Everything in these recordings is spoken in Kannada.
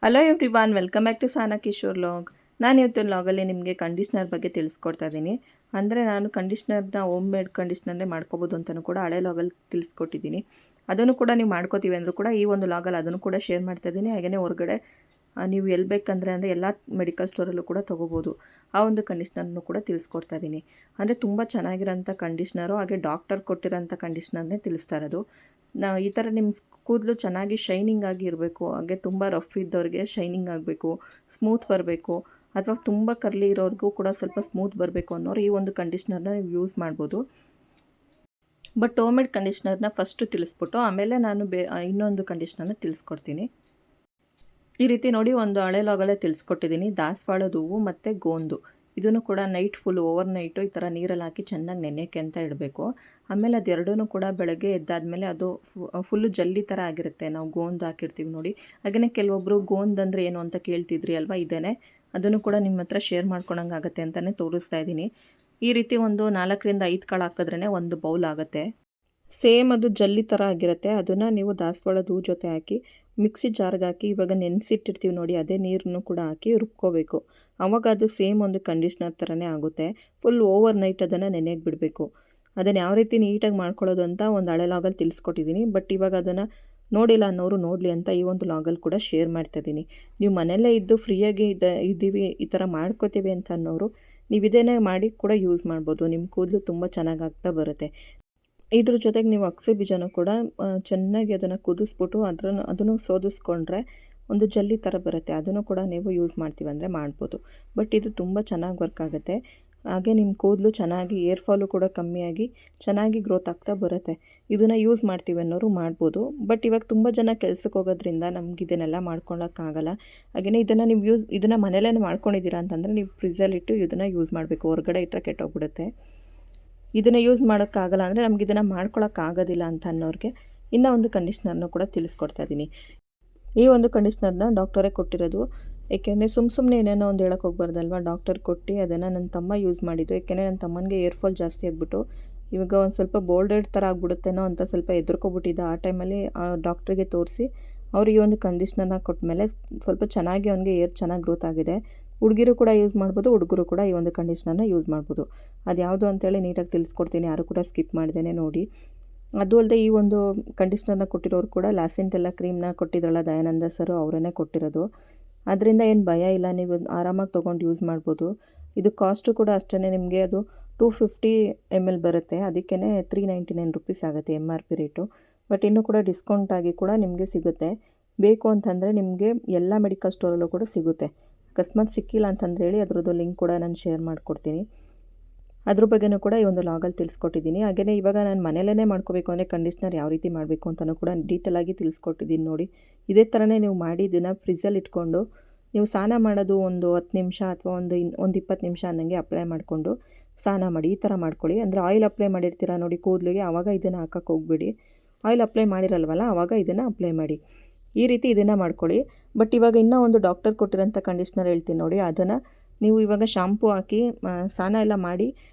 Hello everyone, welcome back to Sana Kishore log. ನಾನು ಇವತ್ತಿನ ಲಾಗಲ್ಲಿ ನಿಮಗೆ ಕಂಡೀಷ್ನರ್ ಬಗ್ಗೆ ತಿಳಿಸ್ಕೊಡ್ತಾ ಇದ್ದೀನಿ. ಅಂದರೆ ನಾನು ಕಂಡೀಷ್ನರ್ನ ಹೋಮ್ ಮೇಡ್ ಕಂಡೀಷ್ನರ್ನೇ ಮಾಡ್ಕೋಬೋದು ಅಂತಲೂ ಕೂಡ ಹಳೆ ಲಾಗಲ್ಲಿ ತಿಳಿಸ್ಕೊಟ್ಟಿದ್ದೀನಿ. ಅದನ್ನು ಕೂಡ ನೀವು ಮಾಡ್ಕೋತೀವಿ ಅಂದರೂ ಕೂಡ ಈ ಒಂದು ಲಾಗಲ್ಲಿ ಅದನ್ನು ಕೂಡ ಶೇರ್ ಮಾಡ್ತಾ ಇದ್ದೀನಿ. ಹಾಗೆಯೇ ಹೊರಗಡೆ ನೀವು ಎಲ್ಲಿ ಬೇಕಂದರೆ ಅಂದರೆ ಎಲ್ಲ ಮೆಡಿಕಲ್ ಸ್ಟೋರಲ್ಲೂ ಕೂಡ ತೊಗೋಬೋದು. ಆ ಒಂದು ಕಂಡೀಷ್ನರ್ನು ಕೂಡ ತಿಳಿಸ್ಕೊಡ್ತಾ ಇದ್ದೀನಿ. ಅಂದರೆ ತುಂಬ ಚೆನ್ನಾಗಿರೋಂಥ ಕಂಡೀಷ್ನರು, ಹಾಗೆ ಡಾಕ್ಟರ್ ಕೊಟ್ಟಿರೋಂಥ ಕಂಡೀಷ್ನರ್ನೇ ತಿಳಿಸ್ತಾ ಇರೋದು. ಈ ಥರ ನಿಮ್ಮ ಕೂದಲು ಚೆನ್ನಾಗಿ ಶೈನಿಂಗ್ ಆಗಿ ಇರಬೇಕು, ಹಾಗೆ ತುಂಬ ರಫ್ ಇದ್ದವ್ರಿಗೆ ಶೈನಿಂಗ್ ಆಗಬೇಕು, ಸ್ಮೂತ್ ಬರಬೇಕು, ಅಥವಾ ತುಂಬ ಕರ್ಲಿ ಇರೋರಿಗೂ ಕೂಡ ಸ್ವಲ್ಪ ಸ್ಮೂತ್ ಬರಬೇಕು ಅನ್ನೋರು ಈ ಒಂದು ಕಂಡೀಷ್ನರ್ನ ನೀವು ಯೂಸ್ ಮಾಡ್ಬೋದು. ಬಟ್ ಹೋಮ್ ಮೇಡ್ ಕಂಡೀಷ್ನರ್ನ ಫಸ್ಟು ತಿಳಿಸ್ಬಿಟ್ಟು ಆಮೇಲೆ ನಾನು ಇನ್ನೊಂದು ಕಂಡೀಷ್ನರ್ನ ತಿಳಿಸ್ಕೊಡ್ತೀನಿ. ಈ ರೀತಿ ನೋಡಿ, ಒಂದು ಹಳೆ ಲಾಗಲ್ಲೇ ತಿಳಿಸ್ಕೊಟ್ಟಿದ್ದೀನಿ. ದಾಸವಾಳದ ಹೂವು ಮತ್ತು ಗೋಂದು ಇದನ್ನು ಕೂಡ ನೈಟ್ ಫುಲ್ ಓವರ್ ನೈಟು ಈ ಥರ ನೀರಲ್ಲಿ ಹಾಕಿ ಚೆನ್ನಾಗಿ ನೆನೆಯೋಕ್ಕೆ ಅಂತ ಇಡಬೇಕು. ಆಮೇಲೆ ಅದೆರಡೂ ಕೂಡ ಬೆಳಗ್ಗೆ ಎದ್ದಾದಮೇಲೆ ಅದು ಫುಲ್ಲು ಜಲ್ಲಿ ಥರ ಆಗಿರುತ್ತೆ. ನಾವು ಗೋಂದು ಹಾಕಿರ್ತೀವಿ ನೋಡಿ. ಹಾಗೆಯೇ ಕೆಲವೊಬ್ಬರು ಗೋಂದು ಅಂದರೆ ಏನು ಅಂತ ಕೇಳ್ತಿದ್ರಿ ಅಲ್ವಾ, ಇದೇನೆ. ಅದನ್ನು ಕೂಡ ನಿಮ್ಮ ಹತ್ರ ಶೇರ್ ಮಾಡ್ಕೊಳಂಗಾಗತ್ತೆ ಅಂತಲೇ ತೋರಿಸ್ತಾ ಇದ್ದೀನಿ. ಈ ರೀತಿ ಒಂದು 4ರಿಂದ 5 ಕಾಳು ಹಾಕಿದ್ರೇ ಒಂದು ಬೌಲ್ ಆಗುತ್ತೆ. ಸೇಮ್ ಅದು ಜಲ್ಲಿ ಥರ ಆಗಿರುತ್ತೆ. ಅದನ್ನು ನೀವು ದಾಸವಾಳದ ಹೂ ಜೊತೆ ಹಾಕಿ ಮಿಕ್ಸಿ ಜಾರ್ಗೆ ಹಾಕಿ, ಇವಾಗ ನೆನೆಸಿಟ್ಟಿರ್ತೀವಿ ನೋಡಿ, ಅದೇ ನೀರನ್ನು ಕೂಡ ಹಾಕಿ ರುಬ್ಕೋಬೇಕು. ಆವಾಗ ಅದು ಸೇಮ್ ಒಂದು ಕಂಡೀಷ್ನರ್ ಥರನೇ ಆಗುತ್ತೆ. ಫುಲ್ ಓವರ್ ನೈಟ್ ಅದನ್ನು ನೆನೆಯಕ್ಕೆ ಬಿಡಬೇಕು. ಅದನ್ನು ಯಾವ ರೀತಿ ನೀಟಾಗಿ ಮಾಡ್ಕೊಳ್ಳೋದು ಅಂತ ಒಂದು ಹಳೆ ಲಾಗಲ್ಲಿ ತಿಳಿಸ್ಕೊಟ್ಟಿದ್ದೀನಿ. ಬಟ್ ಇವಾಗ ಅದನ್ನು ನೋಡಿಲ್ಲ ಅನ್ನೋರು ನೋಡಲಿ ಅಂತ ಈ ಒಂದು ಲಾಗಲ್ಲಿ ಕೂಡ ಶೇರ್ ಮಾಡ್ತಾಯಿದ್ದೀನಿ. ನೀವು ಮನೆಯಲ್ಲೇ ಇದ್ದು ಫ್ರೀಯಾಗಿ ಇದ್ದೀವಿ, ಈ ಥರ ಮಾಡ್ಕೋತೀವಿ ಅಂತ ಅನ್ನೋರು ನೀವು ಇದೇನೇ ಮಾಡಿ ಕೂಡ ಯೂಸ್ ಮಾಡ್ಬೋದು. ನಿಮ್ಮ ಕೂದಲು ತುಂಬ ಚೆನ್ನಾಗಿ ಆಗ್ತಾ ಬರುತ್ತೆ. ಇದ್ರ ಜೊತೆಗೆ ನೀವು ಅಗಸೆ ಬೀಜನೂ ಕೂಡ ಚೆನ್ನಾಗಿ ಅದನ್ನು ಕುದಿಸ್ಬಿಟ್ಟು ಅದನ್ನು ಸೋದಿಸ್ಕೊಂಡ್ರೆ ಒಂದು ಜಲ್ಲಿ ಥರ ಬರುತ್ತೆ. ಅದನ್ನು ಕೂಡ ನೀವು ಯೂಸ್ ಮಾಡ್ತೀವಿ ಅಂದರೆ ಮಾಡ್ಬೋದು. ಬಟ್ ಇದು ತುಂಬ ಚೆನ್ನಾಗಿ ವರ್ಕ್ ಆಗುತ್ತೆ. ಹಾಗೆ ನಿಮ್ಮ ಕೂದಲು ಚೆನ್ನಾಗಿ ಏರ್ ಫಾಲು ಕೂಡ ಕಮ್ಮಿಯಾಗಿ ಚೆನ್ನಾಗಿ ಗ್ರೋತ್ ಆಗ್ತಾ ಬರುತ್ತೆ. ಇದನ್ನು ಯೂಸ್ ಮಾಡ್ತೀವಿ ಅನ್ನೋರು ಮಾಡ್ಬೋದು. ಬಟ್ ಇವಾಗ ತುಂಬ ಜನ ಕೆಲ್ಸಕ್ಕೆ ಹೋಗೋದ್ರಿಂದ ನಮ್ಗೆ ಇದನ್ನೆಲ್ಲ ಮಾಡ್ಕೊಳ್ಳೋಕ್ಕಾಗಲ್ಲ. ಹಾಗೆಯೇ ನೀವು ಇದನ್ನು ಮನೇಲೇ ಮಾಡ್ಕೊಂಡಿದ್ದೀರಾ ಅಂತಂದರೆ ನೀವು ಫ್ರಿಜ್ಜಲ್ಲಿಟ್ಟು ಇದನ್ನು ಯೂಸ್ ಮಾಡಬೇಕು. ಹೊರಗಡೆ ಇಟ್ಟರೆ ಕೆಟ್ಟೋಗ್ಬಿಡುತ್ತೆ. ಇದನ್ನು ಯೂಸ್ ಮಾಡೋಕ್ಕಾಗಲ್ಲ ಅಂದರೆ ನಮ್ಗೆ ಇದನ್ನು ಮಾಡ್ಕೊಳ್ಳೋಕ್ಕಾಗೋದಿಲ್ಲ ಅಂತ ಅನ್ನೋರಿಗೆ ಇನ್ನೂ ಒಂದು ಕಂಡೀಷ್ನರ್ನ ಕೂಡ ತಿಳಿಸ್ಕೊಡ್ತಾ ಇದ್ದೀನಿ. ಈ ಒಂದು ಕಂಡೀಷ್ನರ್ನ ಡಾಕ್ಟರೇ ಕೊಟ್ಟಿರೋದು. ಏಕೆಂದರೆ ಸುಮ್ಮನೆ ಏನೇನೋ ಒಂದು ಹೇಳೋಕ್ಕೆ ಹೋಗ್ಬಾರ್ದಲ್ವ. ಡಾಕ್ಟರ್ ಕೊಟ್ಟು ಅದನ್ನು ನನ್ನ ತಮ್ಮ ಯೂಸ್ ಮಾಡಿದ್ದು. ಏಕೆಂದರೆ ನನ್ನ ತಮ್ಮನಿಗೆ ಏರ್ ಫಾಲ್ ಜಾಸ್ತಿ ಆಗಿಬಿಟ್ಟು ಇವಾಗ ಒಂದು ಸ್ವಲ್ಪ ಬೋಲ್ಡೆಡ್ ಥರ ಆಗಿಬಿಡುತ್ತೇನೋ ಅಂತ ಸ್ವಲ್ಪ ಹೆದರ್ಕೊಬಿಟ್ಟಿದ್ದ. ಆ ಟೈಮಲ್ಲಿ ಡಾಕ್ಟ್ರಿಗೆ ತೋರಿಸಿ ಅವ್ರಿಗೆ ಒಂದು ಕಂಡೀಷ್ನರ್ನ ಕೊಟ್ಟಮೇಲೆ ಸ್ವಲ್ಪ ಚೆನ್ನಾಗಿ ಅವನಿಗೆ ಏರ್ ಚೆನ್ನಾಗಿ ಗ್ರೋತ್ ಆಗಿದೆ. ಹುಡುಗಿರು ಕೂಡ ಯೂಸ್ ಮಾಡ್ಬೋದು, ಹುಡುಗರು ಕೂಡ ಈ ಒಂದು ಕಂಡೀಷ್ನರ್ನ ಯೂಸ್ ಮಾಡ್ಬೋದು. ಅದು ಯಾವುದು ಅಂತೇಳಿ ನೀಟಾಗಿ ತಿಳಿಸ್ಕೊಡ್ತೀನಿ, ಯಾರು ಕೂಡ ಸ್ಕಿಪ್ ಮಾಡ್ದೇ ನೋಡಿ. ಅದು ಅಲ್ಲದೆ ಈ ಒಂದು ಕಂಡೀಷ್ನರ್ನ ಕೊಟ್ಟಿರೋರು ಕೂಡ ಲಾಸೆಂಟೆಲ್ಲ ಕ್ರೀಮ್ನ ಕೊಟ್ಟಿದ್ರಲ್ಲ ದಯಾನಂದ ಸರು, ಅವರನ್ನೇ ಕೊಟ್ಟಿರೋದು. ಅದರಿಂದ ಏನು ಭಯ ಇಲ್ಲ, ನೀವು ಆರಾಮಾಗಿ ತೊಗೊಂಡು ಯೂಸ್ ಮಾಡ್ಬೋದು. ಇದು ಕಾಸ್ಟು ಕೂಡ ಅಷ್ಟೇ, ನಿಮಗೆ ಅದು 250 ml ಬರುತ್ತೆ. ಅದಕ್ಕೇ 399 ರುಪೀಸ್ ಆಗುತ್ತೆ MRP ರೇಟು. ಬಟ್ ಇನ್ನೂ ಕೂಡ ಡಿಸ್ಕೌಂಟ್ ಆಗಿ ಕೂಡ ನಿಮಗೆ ಸಿಗುತ್ತೆ. ಬೇಕು ಅಂತಂದರೆ ನಿಮಗೆ ಎಲ್ಲ ಮೆಡಿಕಲ್ ಸ್ಟೋರಲ್ಲೂ ಕೂಡ ಸಿಗುತ್ತೆ. ಅಕಸ್ಮಾತ್ ಸಿಕ್ಕಿಲ್ಲ ಅಂತಂದ್ರೆ ಹೇಳಿ, ಅದರದ್ದು ಲಿಂಕ್ ಕೂಡ ನಾನು ಶೇರ್ ಮಾಡಿಕೊಡ್ತೀನಿ. ಅದ್ರ ಬಗ್ಗೆನೂ ಕೂಡ ಈ ಒಂದು ಲಾಗಲ್ಲಿ ತಿಳಿಸ್ಕೊಟ್ಟಿದ್ದೀನಿ. ಹಾಗೆಯೇ ಇವಾಗ ನಾನು ಮನೆಯಲ್ಲೇ ಮಾಡ್ಕೋಬೇಕು ಅಂದರೆ ಕಂಡೀಷ್ನರ್ ಯಾವ ರೀತಿ ಮಾಡಬೇಕು ಅಂತಲೂ ಕೂಡ ಡೀಟೇಲಾಗಿ ತಿಳಿಸ್ಕೊಟ್ಟಿದ್ದೀನಿ ನೋಡಿ. ಇದೇ ಥರನೇ ನೀವು ಮಾಡಿ ಇದನ್ನು ಫ್ರಿಜ್ಜಲ್ಲಿ ಇಟ್ಕೊಂಡು ನೀವು ಸ್ನಾನ ಮಾಡೋದು ಒಂದು 10 ನಿಮಿಷ ಅಥವಾ ಒಂದು 20 ನಿಮಿಷ ಅನ್ನಂಗೆ ಅಪ್ಲೈ ಮಾಡಿಕೊಂಡು ಸ್ನಾನ ಮಾಡಿ. ಈ ಥರ ಮಾಡ್ಕೊಳ್ಳಿ. ಅಂದರೆ ಆಯಿಲ್ ಅಪ್ಲೈ ಮಾಡಿರ್ತೀರ ನೋಡಿ ಕೂದಲಿಗೆ, ಆವಾಗ ಇದನ್ನು ಹಾಕೋಕ್ಕೆ ಹೋಗ್ಬೇಡಿ. ಆಯಿಲ್ ಅಪ್ಲೈ ಮಾಡಿರಲ್ವಲ್ಲ, ಆವಾಗ ಇದನ್ನು ಅಪ್ಲೈ ಮಾಡಿ. ಈ ರೀತಿ ಇದನ್ನು ಮಾಡ್ಕೊಳ್ಳಿ. ಬಟ್ ಇವಾಗ ಇನ್ನೂ ಒಂದು ಡಾಕ್ಟರ್ ಕೊಟ್ಟಿರೋಂಥ ಕಂಡೀಷ್ನರ್ ಹೇಳ್ತೀನಿ ನೋಡಿ. ಅದನ್ನು ನೀವು ಇವಾಗ ಶಾಂಪೂ ಹಾಕಿ ಸ್ನಾನ ಎಲ್ಲ ಮಾಡಿ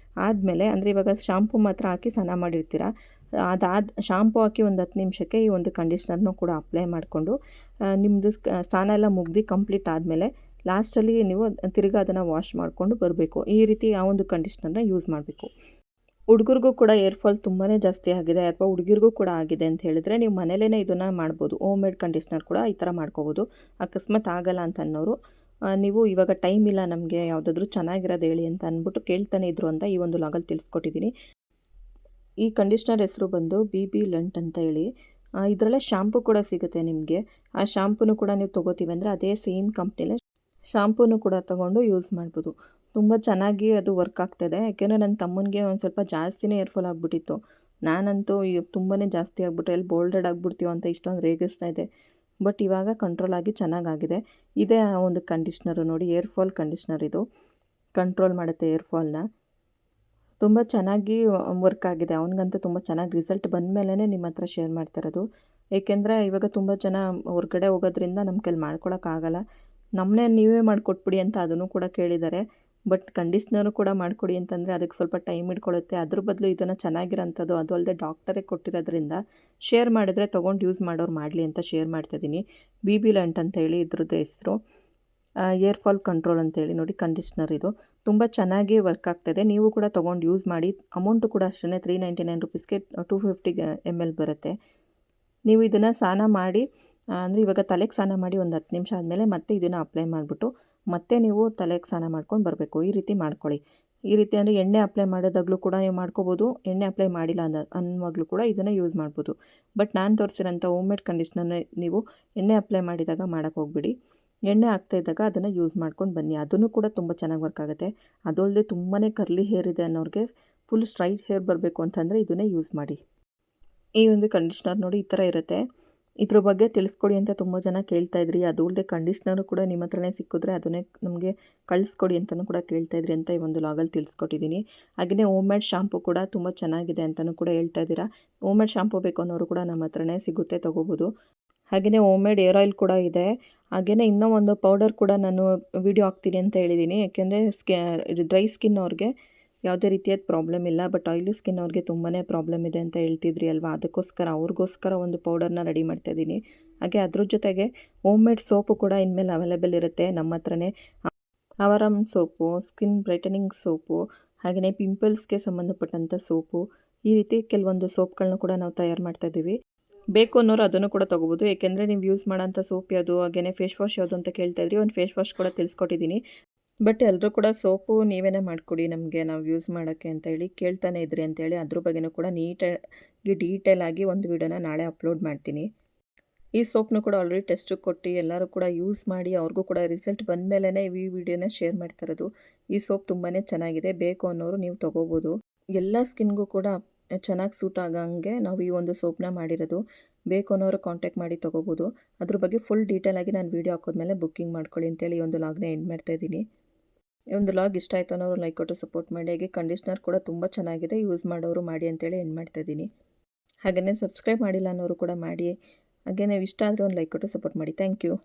ಆದಮೇಲೆ, ಅಂದರೆ ಇವಾಗ ಶಾಂಪೂ ಮಾತ್ರ ಹಾಕಿ ಸ್ನಾನ ಮಾಡಿರ್ತೀರ, ಶಾಂಪೂ ಹಾಕಿ ಒಂದು 10 ನಿಮಿಷಕ್ಕೆ ಈ ಒಂದು ಕಂಡೀಷ್ನರ್ನೂ ಕೂಡ ಅಪ್ಲೈ ಮಾಡಿಕೊಂಡು ನಿಮ್ಮದು ಸ್ನಾನ ಎಲ್ಲ ಮುಗ್ದು ಕಂಪ್ಲೀಟ್ ಆದಮೇಲೆ ಲಾಸ್ಟಲ್ಲಿ ನೀವು ತಿರ್ಗಿ ಅದನ್ನು ವಾಶ್ ಮಾಡಿಕೊಂಡು ಬರಬೇಕು. ಈ ರೀತಿ ಆ ಒಂದು ಕಂಡೀಷ್ನರ್ನ ಯೂಸ್ ಮಾಡಬೇಕು. ಹುಡುಗರಿಗೂ ಕೂಡ ಏರ್ ಫಾಲ್ ತುಂಬಾ ಜಾಸ್ತಿ ಆಗಿದೆ, ಅಥವಾ ಹುಡುಗಿರಿಗೂ ಕೂಡ ಆಗಿದೆ ಅಂತ ಹೇಳಿದ್ರೆ ನೀವು ಮನೇಲೇ ಇದನ್ನು ಮಾಡ್ಬೋದು. ಹೋಮ್ ಮೇಡ್ ಕಂಡೀಷ್ನರ್ ಕೂಡ ಈ ಥರ ಮಾಡ್ಕೋಬೋದು. ಅಕಸ್ಮಾತ್ ಆಗಲ್ಲ ಅಂತ ಅನ್ನೋರು ನೀವು ಇವಾಗ ಟೈಮ್ ಇಲ್ಲ ನಮಗೆ, ಯಾವುದಾದ್ರೂ ಚೆನ್ನಾಗಿರೋದು ಹೇಳಿ ಅಂತ ಅಂದ್ಬಿಟ್ಟು ಕೇಳ್ತಾನೆ ಇದ್ರು ಅಂತ ಈ ಒಂದು ಲಾಗಲ್ಲಿ ತಿಳಿಸ್ಕೊಟ್ಟಿದ್ದೀನಿ. ಈ ಕಂಡೀಷ್ನರ್ ಹೆಸರು ಬಂದು BB ಲಂಟ್ ಅಂತ ಹೇಳಿ. ಇದರಲ್ಲೇ ಶಾಂಪೂ ಕೂಡ ಸಿಗುತ್ತೆ ನಿಮಗೆ. ಆ ಶಾಂಪೂನು ಕೂಡ ನೀವು ತೊಗೋತೀವಿ ಅಂದರೆ ಅದೇ ಸೇಮ್ ಕಂಪ್ನಿಲೇ ಶಾಂಪೂನು ಕೂಡ ತೊಗೊಂಡು ಯೂಸ್ ಮಾಡ್ಬೋದು. ತುಂಬ ಚೆನ್ನಾಗಿ ಅದು ವರ್ಕ್ ಆಗ್ತಾಯಿದೆ. ಯಾಕೆಂದರೆ ನನ್ನ ತಮ್ಮನಿಗೆ ಒಂದು ಸ್ವಲ್ಪ ಜಾಸ್ತಿನೇ ಏರ್ ಫಾಲ್ ಆಗಿಬಿಟ್ಟಿತ್ತು. ನಾನಂತೂ ತುಂಬಾ ಜಾಸ್ತಿ ಆಗಿಬಿಟ್ಟು ಎಲ್ಲಿ ಬೋಲ್ಡೆಡ್ ಆಗಿಬಿಡ್ತೀವೋ ಅಂತ ಇಷ್ಟೊಂದು ರೇಗಿಸ್ತಾ ಇದ್ದೆ. ಬಟ್ ಇವಾಗ ಕಂಟ್ರೋಲ್ ಆಗಿ ಚೆನ್ನಾಗಾಗಿದೆ. ಇದೇ ಆ ಒಂದು ಕಂಡೀಷ್ನರು ನೋಡಿ, ಏರ್ ಫಾಲ್ ಕಂಡೀಷ್ನರ್. ಇದು ಕಂಟ್ರೋಲ್ ಮಾಡುತ್ತೆ ಏರ್ ಫಾಲ್ನ. ತುಂಬ ಚೆನ್ನಾಗಿ ವರ್ಕ್ ಆಗಿದೆ. ಅವನಿಗಂತೂ ತುಂಬ ಚೆನ್ನಾಗಿ ರಿಸಲ್ಟ್ ಬಂದ ಮೇಲೇ ನಿಮ್ಮ ಹತ್ರ ಶೇರ್ ಮಾಡ್ತಾಯಿರೋದು. ಏಕೆಂದರೆ ಇವಾಗ ತುಂಬ ಜನ ಹೊರಗಡೆ ಹೋಗೋದ್ರಿಂದ ನಮ್ಮ ಕೈಲಿ ಮಾಡ್ಕೊಳಕ್ಕಾಗಲ್ಲ. ನಮ್ಮನ್ನೇ ನೀವೇ ಮಾಡಿಕೊಟ್ಬಿಡಿ ಅಂತ ಅದನ್ನು ಕೂಡ ಕೇಳಿದ್ದಾರೆ. ಬಟ್ ಕಂಡೀಷ್ನರು ಕೂಡ ಮಾಡಿಕೊಡಿ ಅಂತಂದರೆ ಅದಕ್ಕೆ ಸ್ವಲ್ಪ ಟೈಮ್ ಹಿಡ್ಕೊಳ್ಳುತ್ತೆ. ಅದ್ರ ಬದಲು ಇದನ್ನು ಚೆನ್ನಾಗಿರೋಂಥದ್ದು, ಅದು ಅಲ್ಲದೆ ಡಾಕ್ಟರೇ ಕೊಟ್ಟಿರೋದ್ರಿಂದ ಶೇರ್ ಮಾಡಿದ್ರೆ ತೊಗೊಂಡು ಯೂಸ್ ಮಾಡೋರು ಮಾಡಲಿ ಅಂತ ಶೇರ್ ಮಾಡ್ತಾಯಿದ್ದೀನಿ. BB ಲೆಂಟ್ ಅಂತೇಳಿ ಇದ್ರದ್ದು ಹೆಸರು. ಏರ್ ಫಾಲ್ ಕಂಟ್ರೋಲ್ ಅಂತೇಳಿ ನೋಡಿ ಕಂಡೀಷ್ನರ್ ಇದು. ತುಂಬ ಚೆನ್ನಾಗಿ ವರ್ಕ್ ಆಗ್ತಾಯಿದೆ. ನೀವು ಕೂಡ ತೊಗೊಂಡು ಯೂಸ್ ಮಾಡಿ. ಅಮೌಂಟು ಕೂಡ ಅಷ್ಟೇ, 399 ರುಪೀಸ್ಗೆ 250 ml ಬರುತ್ತೆ. ನೀವು ಇದನ್ನು ಸ್ನಾನ ಮಾಡಿ ಅಂದರೆ ಇವಾಗ ತಲೆಗೆ ಸ್ನಾನ ಮಾಡಿ ಒಂದು 10 ನಿಮಿಷ ಆದಮೇಲೆ ಮತ್ತೆ ಇದನ್ನು ಅಪ್ಲೈ ಮಾಡಿಬಿಟ್ಟು ಮತ್ತೆ ನೀವು ತಲೆಗೆ ಸ್ನಾನ ಮಾಡ್ಕೊಂಡು ಬರಬೇಕು. ಈ ರೀತಿ ಮಾಡ್ಕೊಳ್ಳಿ. ಈ ರೀತಿ ಅಂದರೆ ಎಣ್ಣೆ ಅಪ್ಲೈ ಮಾಡೋದಾಗಲೂ ಕೂಡ ನೀವು ಮಾಡ್ಕೋಬೋದು. ಎಣ್ಣೆ ಅಪ್ಲೈ ಮಾಡಿಲ್ಲ ಅನ್ನುವಾಗಲೂ ಕೂಡ ಇದನ್ನು ಯೂಸ್ ಮಾಡ್ಬೋದು. ಬಟ್ ನಾನು ತೋರಿಸಿರೋಂಥ ಹೋಮ್ ಮೇಡ್ ಕಂಡೀಷ್ನರ್ನ ನೀವು ಎಣ್ಣೆ ಅಪ್ಲೈ ಮಾಡಿದಾಗ ಮಾಡೋಕ್ಕೆ ಹೋಗ್ಬಿಡಿ. ಎಣ್ಣೆ ಆಗ್ತಾ ಇದ್ದಾಗ ಅದನ್ನು ಯೂಸ್ ಮಾಡ್ಕೊಂಡು ಬನ್ನಿ. ಅದನ್ನು ಕೂಡ ತುಂಬ ಚೆನ್ನಾಗಿ ವರ್ಕ್ ಆಗುತ್ತೆ. ಅದಲ್ಲದೆ ತುಂಬಾ ಕರ್ಲಿ ಹೇರ್ ಇದೆ ಅನ್ನೋರಿಗೆ, ಫುಲ್ ಸ್ಟ್ರೈಟ್ ಹೇರ್ ಬರಬೇಕು ಅಂತಂದರೆ ಇದನ್ನೇ ಯೂಸ್ ಮಾಡಿ. ಈ ಒಂದು ಕಂಡೀಷ್ನರ್ ನೋಡಿ ಈ ಥರ ಇರುತ್ತೆ. ಇದ್ರ ಬಗ್ಗೆ ತಿಳಿಸ್ಕೊಡಿ ಅಂತ ತುಂಬ ಜನ ಕೇಳ್ತಾಯಿದ್ರಿ. ಅದು ಅಲ್ಲದೆ ಕಂಡೀಷ್ನರು ಕೂಡ ನಿಮ್ಮ ಹತ್ರನೇ ಸಿಕ್ಕಿದ್ರೆ ಅದನ್ನೇ ನಮಗೆ ಕಳಿಸ್ಕೊಡಿ ಅಂತಲೂ ಕೂಡ ಕೇಳ್ತಾಯಿದ್ರಿ ಅಂತ ಈ ಒಂದು ಲಾಗಲ್ಲಿ ತಿಳಿಸ್ಕೊಟ್ಟಿದ್ದೀನಿ. ಹಾಗೆಯೇ ಹೋಮ್ ಮೇಡ್ ಶಾಂಪು ಕೂಡ ತುಂಬ ಚೆನ್ನಾಗಿದೆ ಅಂತಲೂ ಕೂಡ ಹೇಳ್ತಾ ಇದ್ದೀರಾ. ಹೋಮ್ ಮೇಡ್ ಶಾಂಪು ಬೇಕು ಅನ್ನೋರು ಕೂಡ ನಮ್ಮ ಹತ್ರನೇ ಸಿಗುತ್ತೆ, ತೊಗೋಬೋದು. ಹಾಗೆಯೇ ಹೋಮ್ ಮೇಡ್ ಏರ್ ಆಯಿಲ್ ಕೂಡ ಇದೆ. ಹಾಗೆಯೇ ಇನ್ನೂ ಒಂದು ಪೌಡರ್ ಕೂಡ ನಾನು ವಿಡಿಯೋ ಹಾಕ್ತೀನಿ ಅಂತ ಹೇಳಿದ್ದೀನಿ. ಯಾಕೆಂದರೆ ಡ್ರೈ ಸ್ಕಿನ್ ಅವ್ರಿಗೆ ಯಾವುದೇ ರೀತಿಯಾದ ಪ್ರಾಬ್ಲಮ್ ಇಲ್ಲ. ಬಟ್ ಆಯಿಲಿ ಸ್ಕಿನ್ ಅವ್ರಿಗೆ ತುಂಬಾ ಪ್ರಾಬ್ಲಮ್ ಇದೆ ಅಂತ ಹೇಳ್ತಿದ್ರಿ ಅಲ್ವಾ, ಅದಕ್ಕೋಸ್ಕರ ಅವ್ರಿಗೋಸ್ಕರ ಒಂದು ಪೌಡರ್ನ ರೆಡಿ ಮಾಡ್ತಾಯಿದ್ದೀನಿ. ಹಾಗೆ ಅದ್ರ ಜೊತೆಗೆ ಹೋಮ್ ಮೇಡ್ ಸೋಪು ಕೂಡ ಇನ್ಮೇಲೆ ಅವೈಲೇಬಲ್ ಇರುತ್ತೆ ನಮ್ಮ ಹತ್ರನೇ. ಅವರಮ್ ಸೋಪು, ಸ್ಕಿನ್ ಬ್ರೈಟನಿಂಗ್ ಸೋಪು, ಹಾಗೆಯೇ ಪಿಂಪಲ್ಸ್ಗೆ ಸಂಬಂಧಪಟ್ಟಂಥ ಸೋಪು, ಈ ರೀತಿ ಕೆಲವೊಂದು ಸೋಪ್ಗಳನ್ನ ಕೂಡ ನಾವು ತಯಾರು ಮಾಡ್ತಾಯಿದ್ದೀವಿ. ಬೇಕು ಅನ್ನೋರು ಅದನ್ನು ಕೂಡ ತೊಗೋಬೋದು. ಏಕೆಂದರೆ ನೀವು ಯೂಸ್ ಮಾಡೋಂಥ ಸೋಪ್ ಯಾವುದು, ಹಾಗೆಯೇ ಫೇಸ್ ವಾಶ್ ಯಾವುದು ಅಂತ ಕೇಳ್ತಾಯಿದ್ರಿ. ಒಂದು ಫೇಸ್ ವಾಶ್ ಕೂಡ ತಿಳಿಸ್ಕೊಟ್ಟಿದ್ದೀನಿ. ಬಟ್ ಎಲ್ಲರೂ ಕೂಡ ಸೋಪು ನೀವೇ ಮಾಡಿಕೊಡಿ ನಮಗೆ, ನಾವು ಯೂಸ್ ಮಾಡೋಕ್ಕೆ ಅಂತೇಳಿ ಕೇಳ್ತಾನೆ ಇದ್ರಿ ಅಂತೇಳಿ ಅದ್ರ ಬಗ್ಗೆನೂ ಕೂಡ ನೀಟಾಗಿ ಡೀಟೇಲಾಗಿ ಒಂದು ವಿಡಿಯೋನ ನಾಳೆ ಅಪ್ಲೋಡ್ ಮಾಡ್ತೀನಿ. ಈ ಸೋಪ್ನು ಕೂಡ ಆಲ್ರೆಡಿ ಟೆಸ್ಟಿಗೆ ಕೊಟ್ಟು ಎಲ್ಲರೂ ಕೂಡ ಯೂಸ್ ಮಾಡಿ ಅವ್ರಿಗೂ ಕೂಡ ರಿಸಲ್ಟ್ ಬಂದ ಮೇಲೇ ಈ ವಿಡಿಯೋನ ಶೇರ್ ಮಾಡ್ತಾ ಇರೋದು. ಈ ಸೋಪ್ ತುಂಬಾ ಚೆನ್ನಾಗಿದೆ, ಬೇಕು ಅನ್ನೋರು ನೀವು ತೊಗೋಬೋದು. ಎಲ್ಲ ಸ್ಕಿನ್ಗೂ ಕೂಡ ಚೆನ್ನಾಗಿ ಸೂಟ್ ಆಗಂಗೆ ನಾವು ಈ ಒಂದು ಸೋಪ್ನ ಮಾಡಿರೋದು. ಬೇಕು ಅನ್ನೋರು ಕಾಂಟ್ಯಾಕ್ಟ್ ಮಾಡಿ ತೊಗೋಬೋದು. ಅದ್ರ ಬಗ್ಗೆ ಫುಲ್ ಡೀಟೇಲಾಗಿ ನಾನು ವೀಡಿಯೋ ಹಾಕೋದ್ಮೇಲೆ ಬುಕ್ಕಿಂಗ್ ಮಾಡ್ಕೊಳ್ಳಿ ಅಂತೇಳಿ ಈ ಒಂದು ಲಾಗ್ನ ಎಂಡ್ ಮಾಡ್ತಾಯಿದ್ದೀನಿ. ಈ ಒಂದು ಲಾಗ್ ಇಷ್ಟ ಆಯಿತು ಅನ್ನೋರು ಲೈಕ್ ಕೊಟ್ಟು ಸಪೋರ್ಟ್ ಮಾಡಿ. ಹಾಗೆ ಕಂಡೀಷ್ನರ್ ಕೂಡ ತುಂಬ ಚೆನ್ನಾಗಿದೆ, ಯೂಸ್ ಮಾಡೋರು ಮಾಡಿ ಅಂತೇಳಿ ಎಂಡ್ ಮಾಡ್ತಾಯಿದ್ದೀನಿ. ಹಾಗೆಯೇ ಸಬ್ಸ್ಕ್ರೈಬ್ ಮಾಡಿಲ್ಲ ಅನ್ನೋರು ಕೂಡ ಮಾಡಿ. ಹಾಗೆ ನೀವು ಇಷ್ಟ ಆದರೆ ಒಂದು ಲೈಕ್ ಕೊಟ್ಟು ಸಪೋರ್ಟ್ ಮಾಡಿ. Thank you.